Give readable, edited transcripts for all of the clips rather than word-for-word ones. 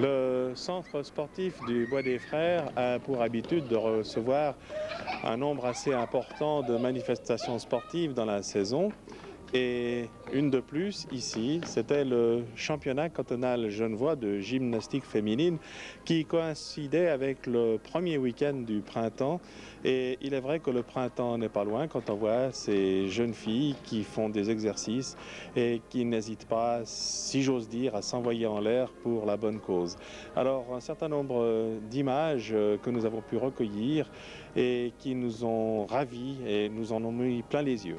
Le centre sportif du Bois des Frères a pour habitude de recevoir un nombre assez important de manifestations sportives dans la saison. Et une de plus ici, c'était le championnat cantonal genevois de gymnastique féminine qui coïncidait avec le premier week-end du printemps. Et il est vrai que le printemps n'est pas loin quand on voit ces jeunes filles qui font des exercices et qui n'hésitent pas, si j'ose dire, à s'envoyer en l'air pour la bonne cause. Alors, un certain nombre d'images que nous avons pu recueillir et qui nous ont ravis et nous en ont mis plein les yeux.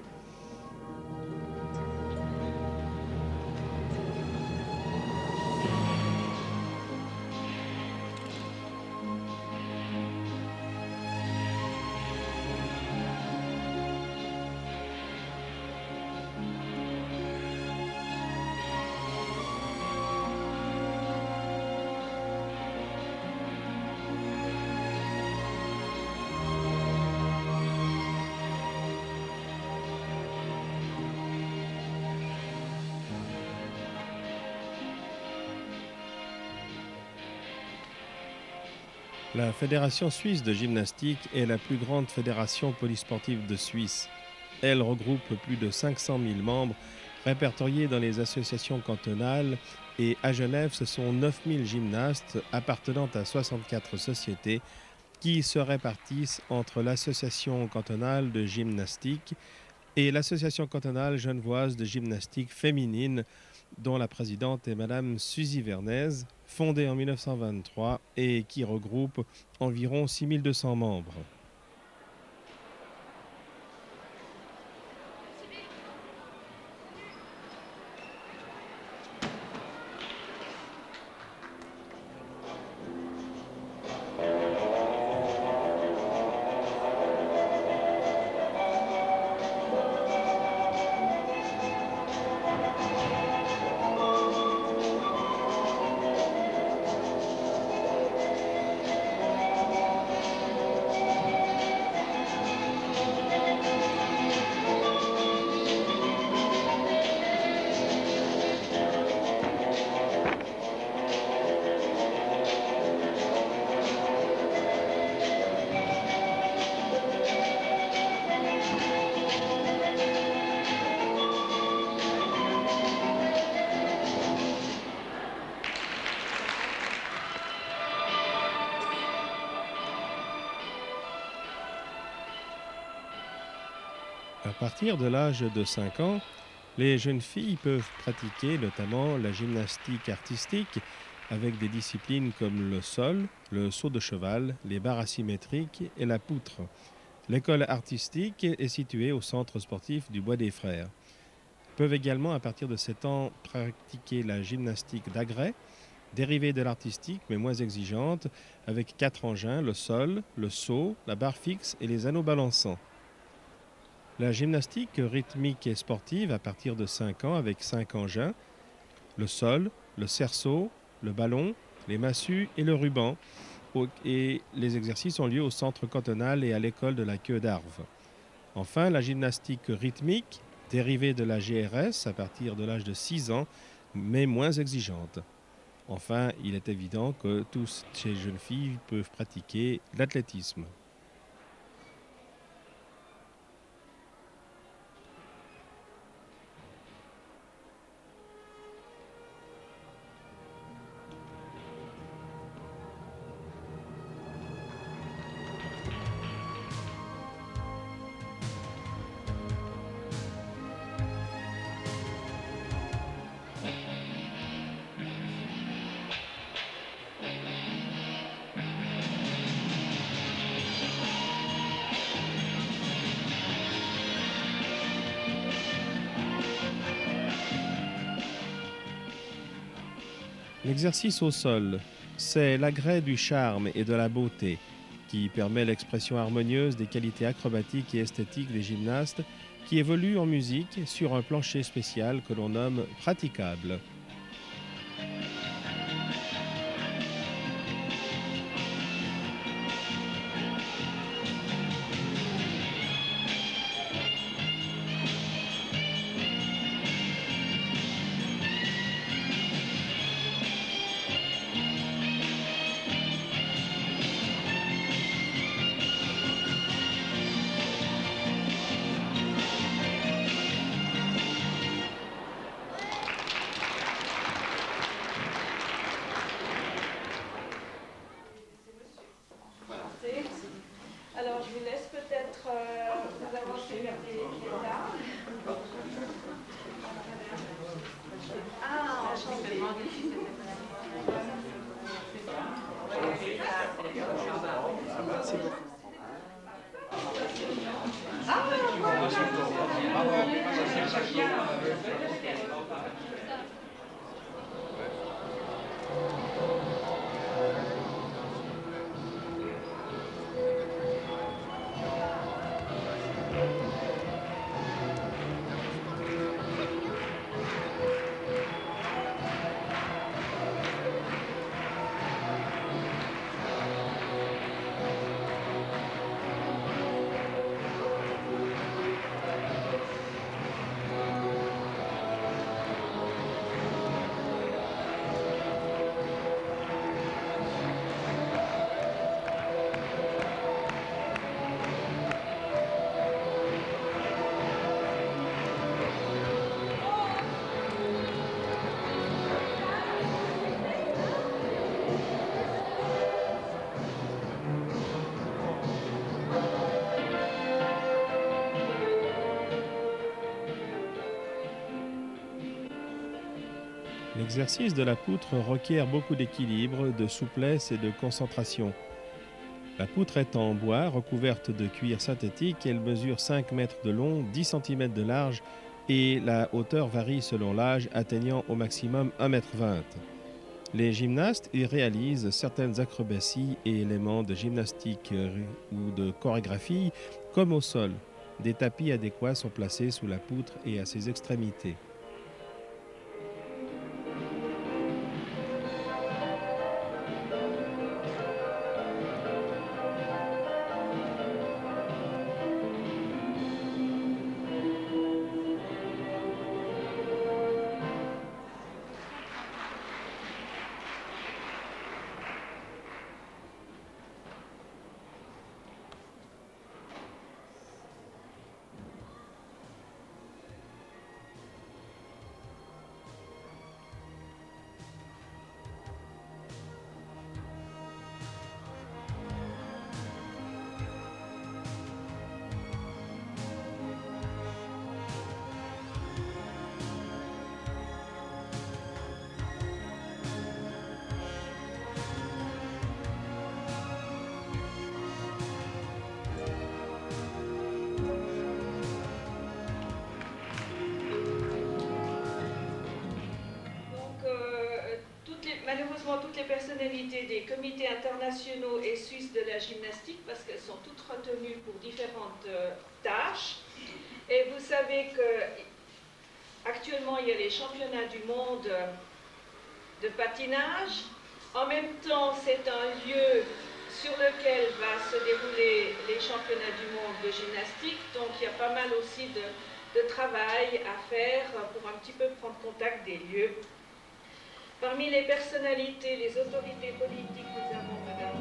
La Fédération suisse de gymnastique est la plus grande fédération polysportive de Suisse. Elle regroupe plus de 500 000 membres répertoriés dans les associations cantonales et à Genève, ce sont 9 000 gymnastes appartenant à 64 sociétés qui se répartissent entre l'Association cantonale de gymnastique et l'Association cantonale genevoise de gymnastique féminine, dont la présidente est Madame Suzy Vernez, fondée en 1923 et qui regroupe environ 6200 membres. À partir de l'âge de 5 ans, les jeunes filles peuvent pratiquer notamment la gymnastique artistique avec des disciplines comme le sol, le saut de cheval, les barres asymétriques et la poutre. L'école artistique est située au centre sportif du Bois des Frères. Peuvent également, à partir de 7 ans, pratiquer la gymnastique d'agrès, dérivée de l'artistique mais moins exigeante, avec 4 engins, le sol, le saut, la barre fixe et les anneaux balançants. La gymnastique rythmique et sportive à partir de 5 ans avec 5 engins, le sol, le cerceau, le ballon, les massues et le ruban. Et les exercices ont lieu au centre cantonal et à l'école de la Queue d'Arves. Enfin, la gymnastique rythmique, dérivée de la GRS à partir de l'âge de 6 ans, mais moins exigeante. Enfin, il est évident que toutes ces jeunes filles peuvent pratiquer l'athlétisme. L'exercice au sol, c'est l'agrès du charme et de la beauté qui permet l'expression harmonieuse des qualités acrobatiques et esthétiques des gymnastes qui évoluent en musique sur un plancher spécial que l'on nomme praticable. je vous laisse peut-être vous avancer vers les tables. Ah, enchanté. Merci beaucoup. L'exercice de la poutre requiert beaucoup d'équilibre, de souplesse et de concentration. La poutre est en bois, recouverte de cuir synthétique. Elle mesure 5 mètres de long, 10 cm de large et la hauteur varie selon l'âge, atteignant au maximum 1,20 m. Les gymnastes y réalisent certaines acrobaties et éléments de gymnastique ou de chorégraphie, comme au sol. Des tapis adéquats sont placés sous la poutre et à ses extrémités. Malheureusement, toutes les personnalités des comités internationaux et suisses de la gymnastique, parce qu'elles sont toutes retenues pour différentes tâches. Et vous savez qu'actuellement, il y a les championnats du monde de patinage. En même temps, c'est un lieu sur lequel va se dérouler les championnats du monde de gymnastique. Donc, il y a pas mal aussi de travail à faire pour un petit peu prendre contact des lieux. Parmi les personnalités, les autorités politiques, nous avons Madame.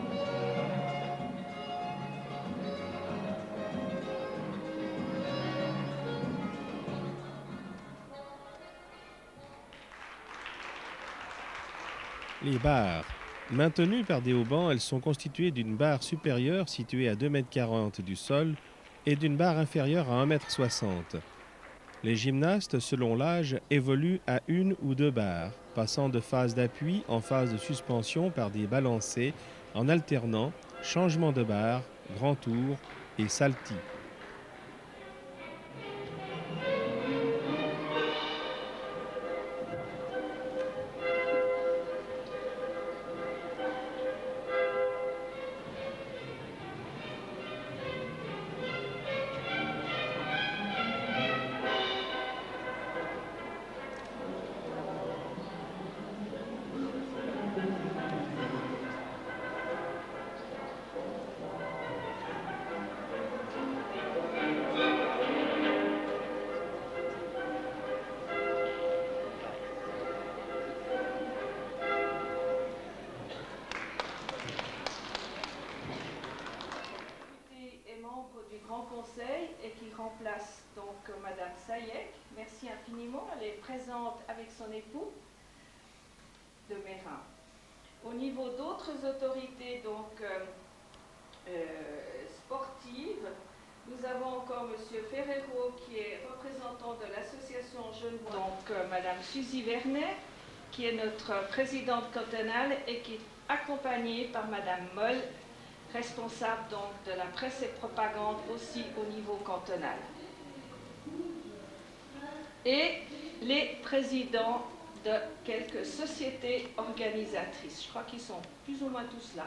Les barres. Maintenues par des haubans, elles sont constituées d'une barre supérieure située à 2,40 m du sol et d'une barre inférieure à 1,60 m. Les gymnastes, selon l'âge, évoluent à une ou deux barres, passant de phase d'appui en phase de suspension par des balancés, en alternant changement de barre, grand tour et salti. Et qui remplace donc Madame Sayek. Merci infiniment. Elle est présente avec son époux de Mérin. Au niveau d'autres autorités donc sportives, avons encore M. Ferrero qui est représentant de l'association Genevois. Donc Mme Suzy Vernet qui est notre présidente cantonale et qui est accompagnée par Mme Moll, responsable donc de la presse et propagande aussi au niveau cantonal. Et les présidents de quelques sociétés organisatrices. Je crois qu'ils sont plus ou moins tous là.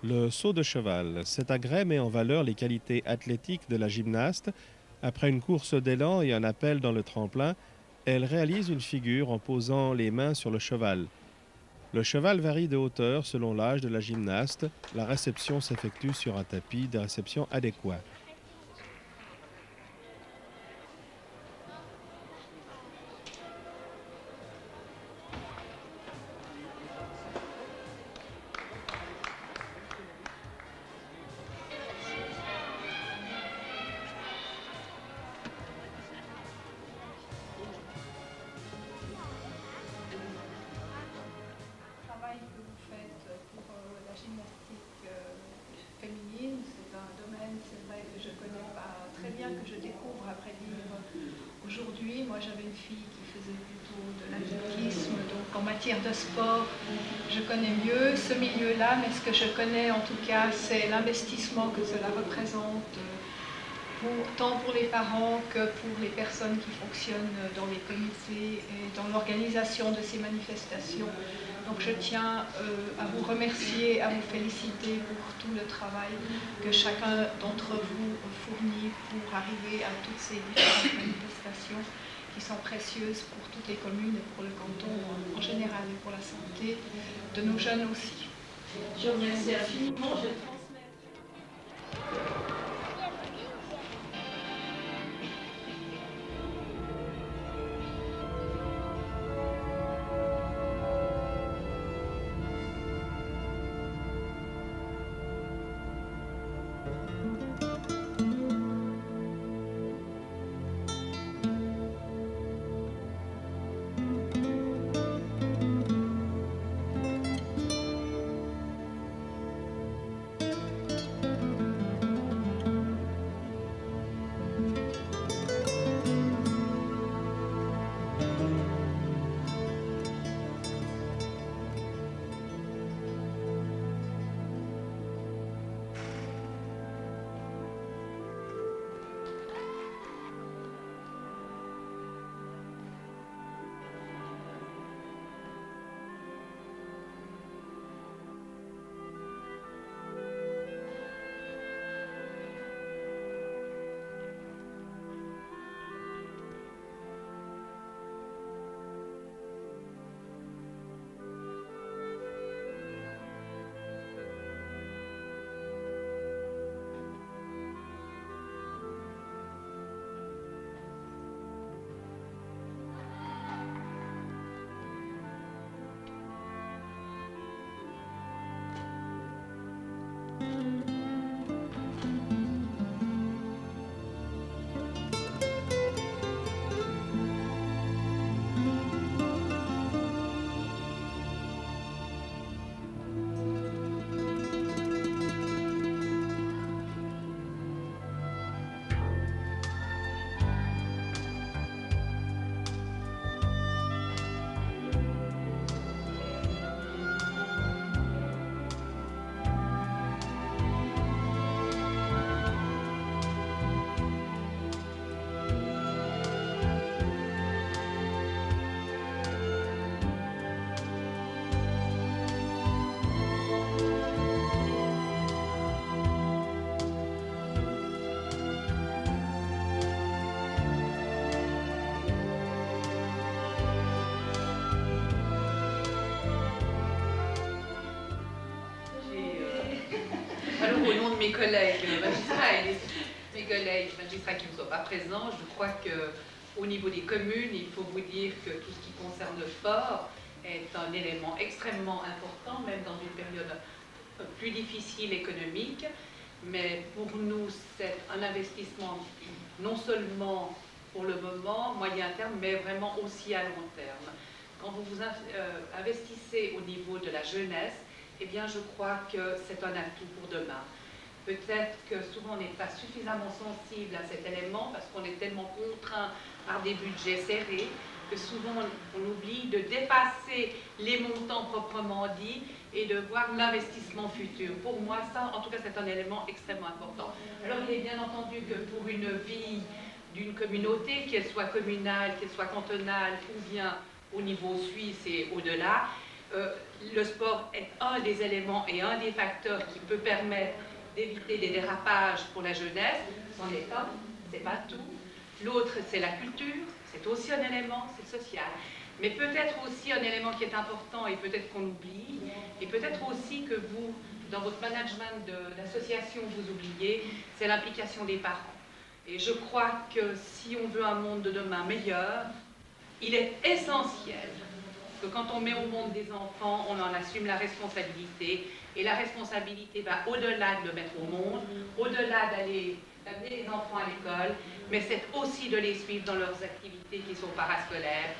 Le saut de cheval. Cet agrès met en valeur les qualités athlétiques de la gymnaste. Après une course d'élan et un appel dans le tremplin, elle réalise une figure en posant les mains sur le cheval. Le cheval varie de hauteur selon l'âge de la gymnaste. La réception s'effectue sur un tapis de réception adéquat. Aujourd'hui, moi j'avais une fille qui faisait plutôt de l'athlétisme, donc en matière de sport, je connais mieux ce milieu-là, mais ce que je connais en tout cas, c'est l'investissement que cela représente, tant pour les parents que pour les personnes qui fonctionnent dans les comités et dans l'organisation de ces manifestations. Donc je tiens à vous remercier, à vous féliciter pour tout le travail que chacun d'entre vous fournit pour arriver à toutes ces différentes manifestations qui sont précieuses pour toutes les communes et pour le canton en général et pour la santé de nos jeunes aussi. Je vous remercie infiniment. Je transmets. au nom de mes collègues magistrats et mes collègues magistrats qui ne sont pas présents, je crois qu'au niveau des communes, il faut vous dire que tout ce qui concerne le sport est un élément extrêmement important, même dans une période plus difficile économique. Mais pour nous, c'est un investissement non seulement pour le moment, moyen terme, mais vraiment aussi à long terme. Quand vous vous investissez au niveau de la jeunesse, eh bien, je crois que c'est un atout pour demain. Peut-être que souvent on n'est pas suffisamment sensible à cet élément parce qu'on est tellement contraint par des budgets serrés que souvent on oublie de dépasser les montants proprement dits et de voir l'investissement futur. Pour moi, ça, en tout cas, c'est un élément extrêmement important. Alors, il est bien entendu que pour une vie d'une communauté, qu'elle soit communale, qu'elle soit cantonale ou bien au niveau suisse et au-delà, le sport est un des éléments et un des facteurs qui peut permettre d'éviter des dérapages pour la jeunesse. C'en est un, c'est pas tout. L'autre, c'est la culture, c'est aussi un élément, c'est social. Mais peut-être aussi un élément qui est important et peut-être qu'on oublie, et peut-être aussi que vous, dans votre management d'association, vous oubliez, c'est l'implication des parents. Et je crois que si on veut un monde de demain meilleur, il est essentiel que quand on met au monde des enfants, on en assume la responsabilité. Et la responsabilité va au-delà de le mettre au monde, au-delà d'amener les enfants à l'école, mais c'est aussi de les suivre dans leurs activités qui sont parascolaires.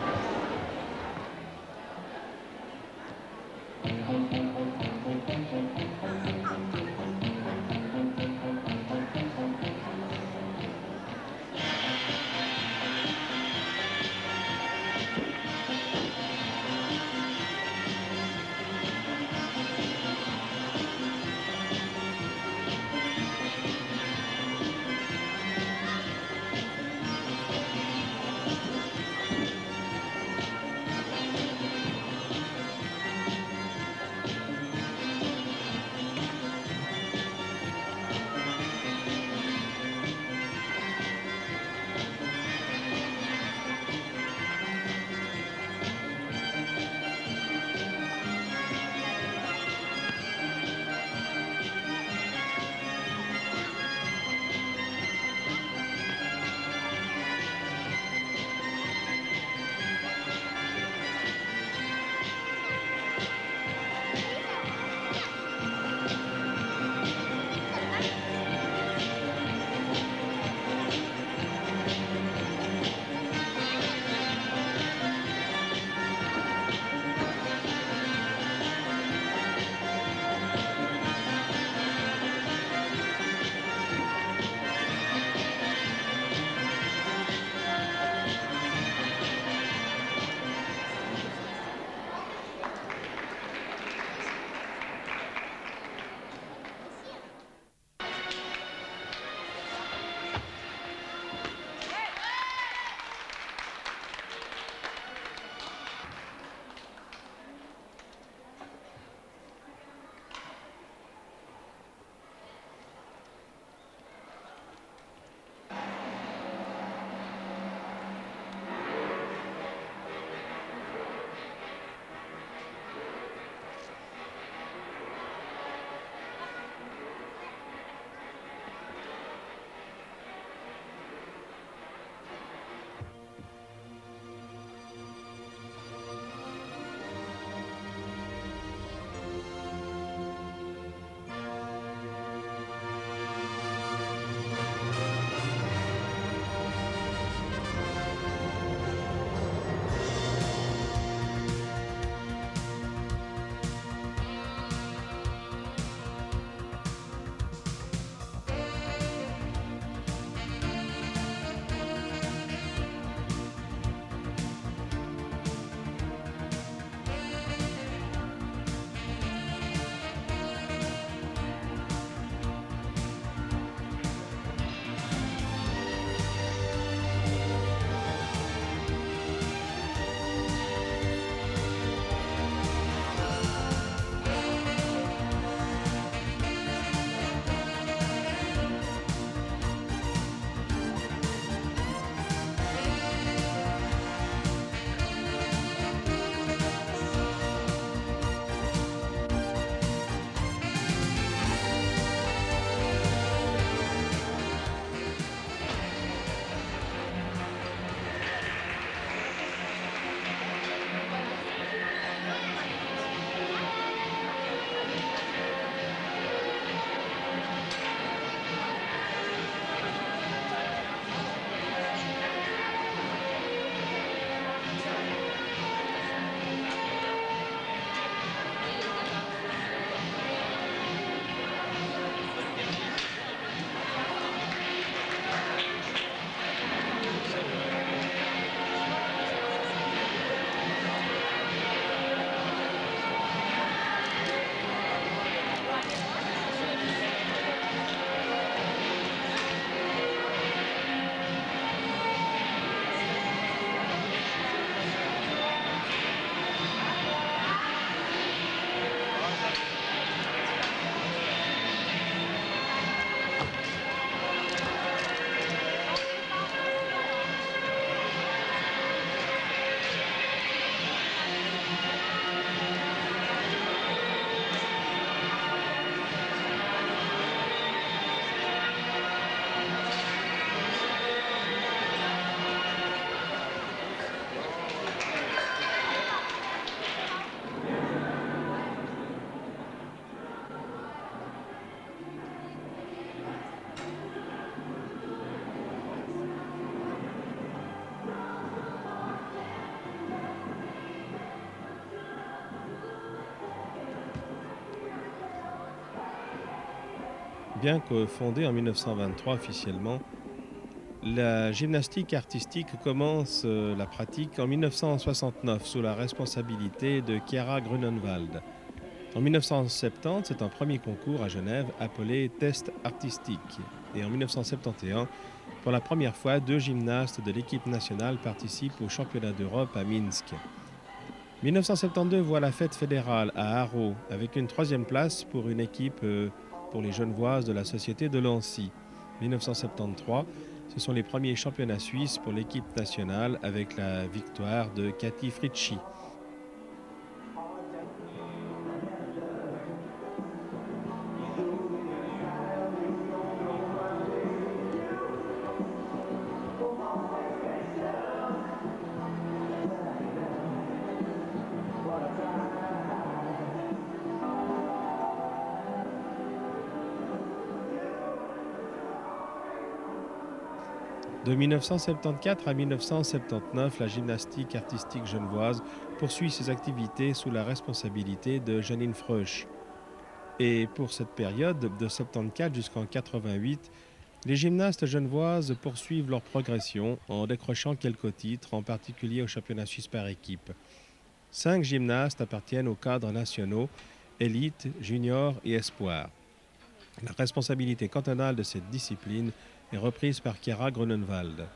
Bien que fondée en 1923 officiellement, la gymnastique artistique commence la pratique en 1969 sous la responsabilité de Chiara Grunenwald. En 1970, c'est un premier concours à Genève appelé Test artistique. Et en 1971, pour la première fois, 2 gymnastes de l'équipe nationale participent au championnat d'Europe à Minsk. 1972 voit la fête fédérale à Haro avec une 3e place pour une équipe pour les Genevoises de la Société de Lancy. 1973, ce sont les premiers championnats suisses pour l'équipe nationale avec la victoire de Cathy Fritschi. De 1974 à 1979, la gymnastique artistique genevoise poursuit ses activités sous la responsabilité de Janine Freusch. Et pour cette période, de 1974 jusqu'en 88, les gymnastes genevoises poursuivent leur progression en décrochant quelques titres, en particulier au championnat suisse par équipe. 5 gymnastes appartiennent aux cadres nationaux, élite, junior et espoir. La responsabilité cantonale de cette discipline est reprise par Chiara Grunenwald.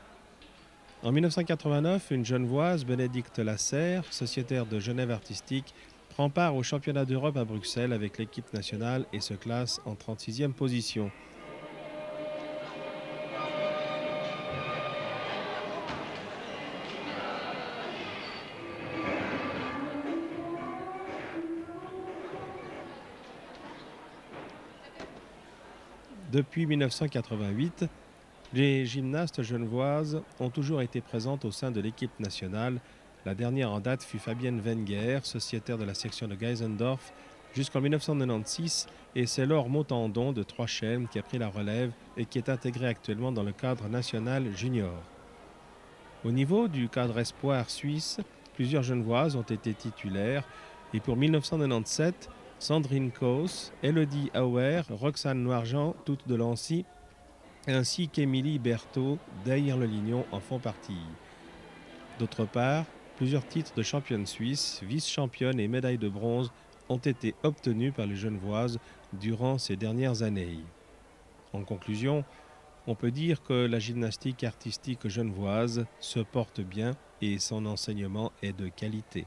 En 1989, une Genevoise, Bénédicte Lasserre, sociétaire de Genève Artistique, prend part au championnat d'Europe à Bruxelles avec l'équipe nationale et se classe en 36e position. Depuis 1988, les gymnastes genevoises ont toujours été présentes au sein de l'équipe nationale. La dernière en date fut Fabienne Wenger, sociétaire de la section de Geisendorf, jusqu'en 1996, et c'est Laure Mautandon de Trois-Chelmes qui a pris la relève et qui est intégrée actuellement dans le cadre national junior. Au niveau du cadre espoir suisse, plusieurs genevoises ont été titulaires, et pour 1997, Sandrine Kos, Elodie Auer, Roxane Noirjean, toutes de Lancy, ainsi qu'Émilie Berthaud d'Aïr-le-Lignon en font partie. D'autre part, plusieurs titres de championne suisse, vice-championne et médaille de bronze ont été obtenus par les Genevoises durant ces dernières années. En conclusion, on peut dire que la gymnastique artistique genevoise se porte bien et son enseignement est de qualité.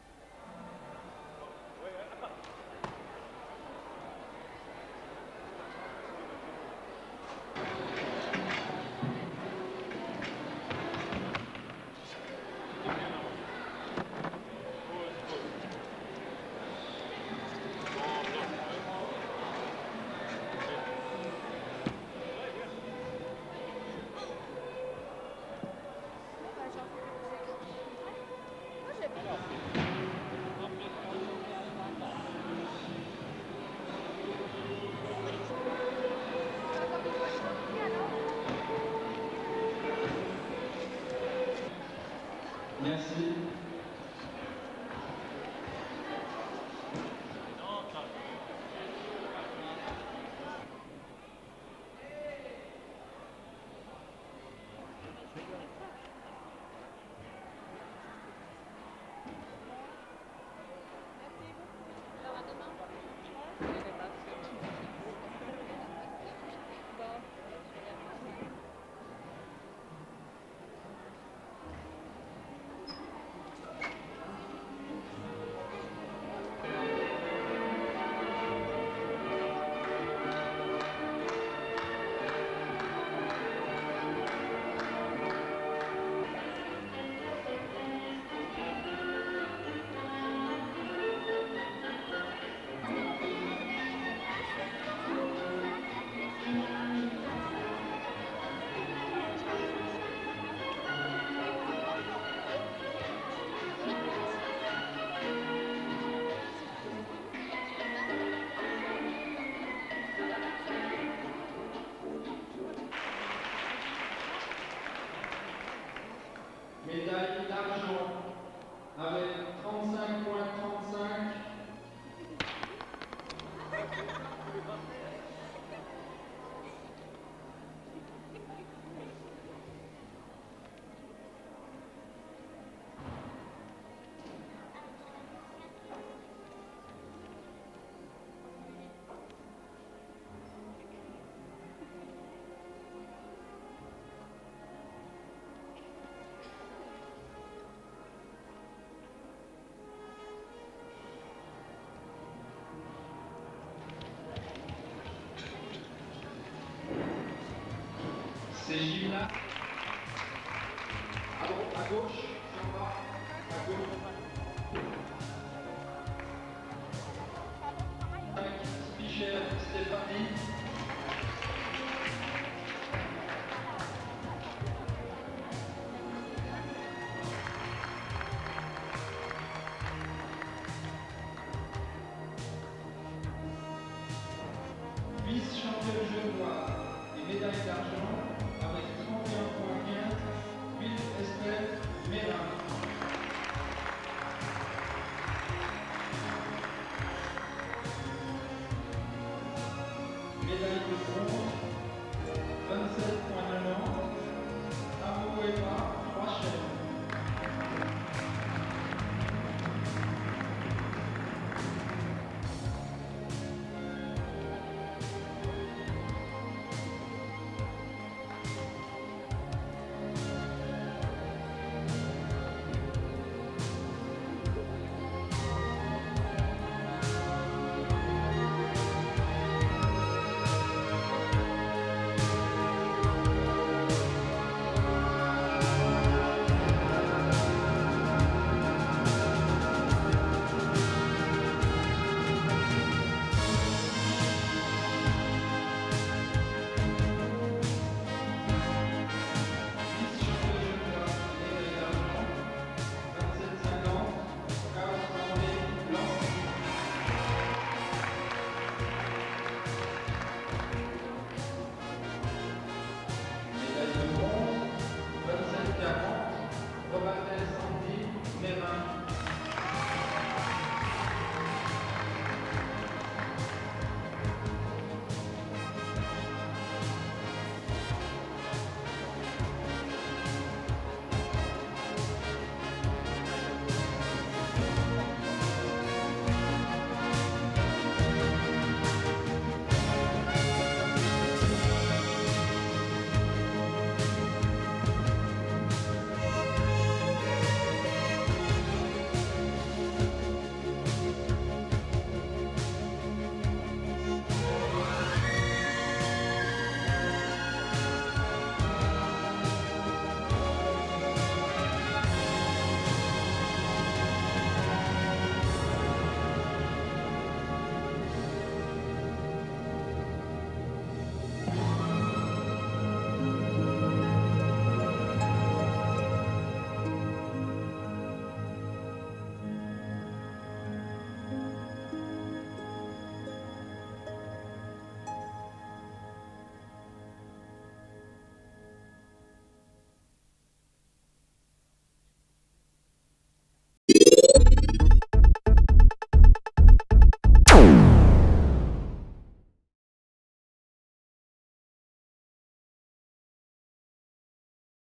Merci. C'est Gilles. À gauche, sur bas, à gauche. Michel, Stéphanie. Vice-championne genevoise et médaille d'argent avec 31,15, Ville Estelle Mérin.